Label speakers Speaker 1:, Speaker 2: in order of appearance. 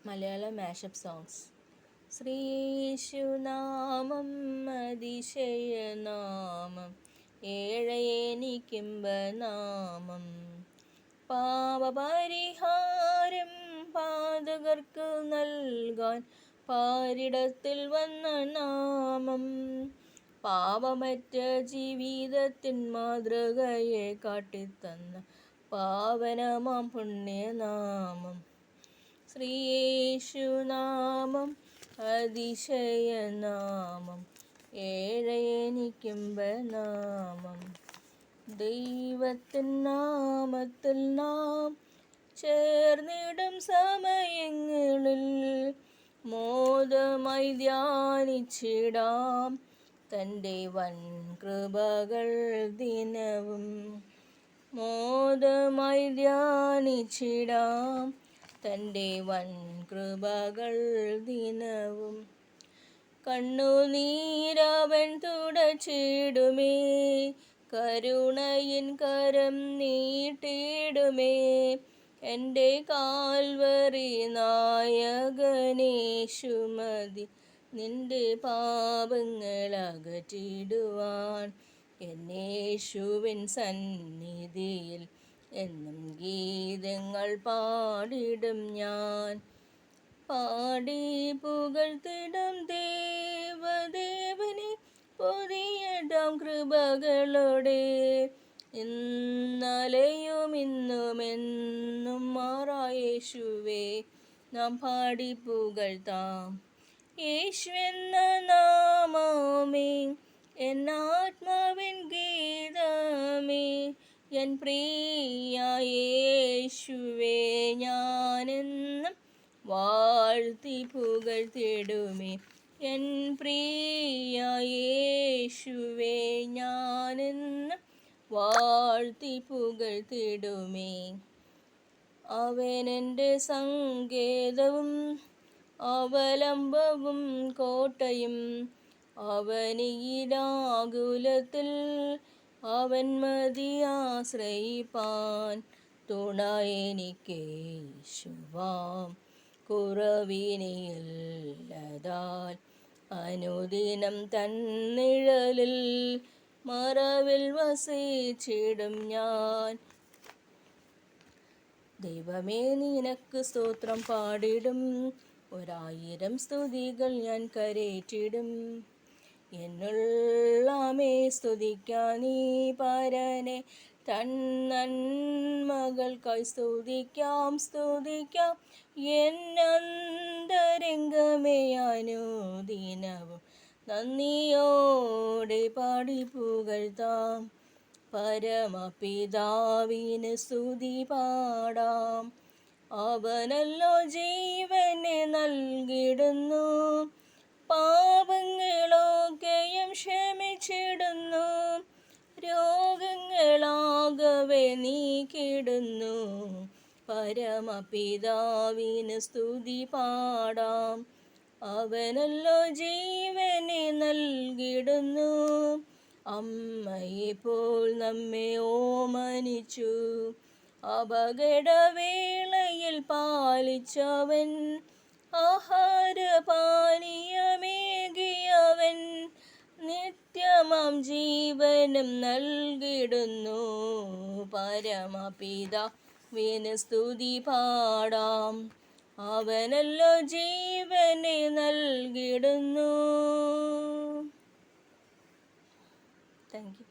Speaker 1: Malayalam mashup songs. ശ്രീയേശുനാമം അതിശയനാമം, ഏഴയെനിക്കിമ്പനാമം. പാപപരിഹാരം പാതകർക്കു നൽകാൻ പാരിടത്തിൽ വന്ന നാമം. പാപമറ്റ ജീവിതത്തിൻ മാതൃകയെ കാട്ടിത്തന്ന പാവനമാം പുണ്യനാമം. ശ്രീയേശുനാമം അതിശയനാമം, ഏഴയെനിക്കിമ്പനാമം. ദൈവത്തിൻ നാമത്തിൽ നാം ചേർന്നിടും സമയങ്ങളിൽ മോദമായി ധ്യാനിച്ചിടാം തൻ്റെ വൻ കൃപകൾ ദിനവും. മോദമായി ധ്യാനിച്ചിടാം തൻ്റെ വൻ കൃപകൾ ദിനവും. കണ്ണുനീരവൻ തുടച്ചിടുമേ, കരുണയിൻ കരം നീട്ടിടുമേ. എൻ്റെ കാൽവറി നായകനേശുമതി, നിന്റെ പാപങ്ങൾ അകറ്റിടുവാൻ. എന്നേശുവിൻ സന്നിധിയിൽ എന്നും ഗീതങ്ങൾ പാടിടും ഞാൻ. പാടി പുകഴ്ത്തിടും ദേവദേവനെ പുതിയടാം കൃപകളോടെ. ഇന്നലെയും ഇന്നുമെന്നും മാറായേശുവേ നാം പാടി പുകഴ്ത്താം. യേശുവെന്ന നാമമേ എന്നാത്മാവിൻ ഗീതമേ, എൻ പ്രിയ യേശുവേ ഞാനെന്നും വാഴ്ത്തി പുകഴ്ത്തിടുമേ. എൻ പ്രിയ യേശുവേ ഞാനെന്നും വാഴ്ത്തി പുകഴ്ത്തിടുമേ. അവനെൻ്റെ സങ്കേതവും അവലംബവും കോട്ടയും. അവനിലാകുലത്തിൽ അവൻ മതി ആശ്രയിപ്പാൻ. തുണ എനിക്കേശുവാം കുറവിനില്ലതാൽ. അനുദിനം തന്നിഴലിൽ മറവിൽ വസിച്ചിടും ഞാൻ. ദൈവമേ നിനക്ക് സ്തോത്രം പാടിടും, 1000 സ്തുതികൾ ഞാൻ കരേറ്റിടും. എന്നുള്ളമേ സ്തുതിക്കാം നീ പരനെ, തൻ നന്മകൾക്കായി സ്തുതിക്കാം സ്തുതിക്കാം. എന്നന്തരംഗമേ അനുദിനവും നന്ദിയോടെ പാടി പുകഴ്ത്താം. പരമപിതാവിന് സ്തുതി പാടാം. അവനല്ലോ ജീവനെ നൽകിടുന്നു, പാപങ്ങളൊക്കെയും ക്ഷമിച്ചിടുന്നു. രോഗങ്ങളാകവെ നീക്കിടുന്നു. പരമപിതാവിന് സ്തുതി പാടാം. അവനല്ലോ ജീവനെ നൽകിടുന്നു, അമ്മയെപ്പോൽ നമ്മെ ഓമനിച്ചു. അപകടവേളയിൽ പാലിച്ചവൻ, ആഹാരപാനീയമേകിയവൻ. നിത്യമാം ജീവനും നൽകിടുന്നു. പരമപിതാവിന് സ്തുതി പാടാം. അവനല്ലോ ജീവനെ നൽകിടുന്നു. Thank you.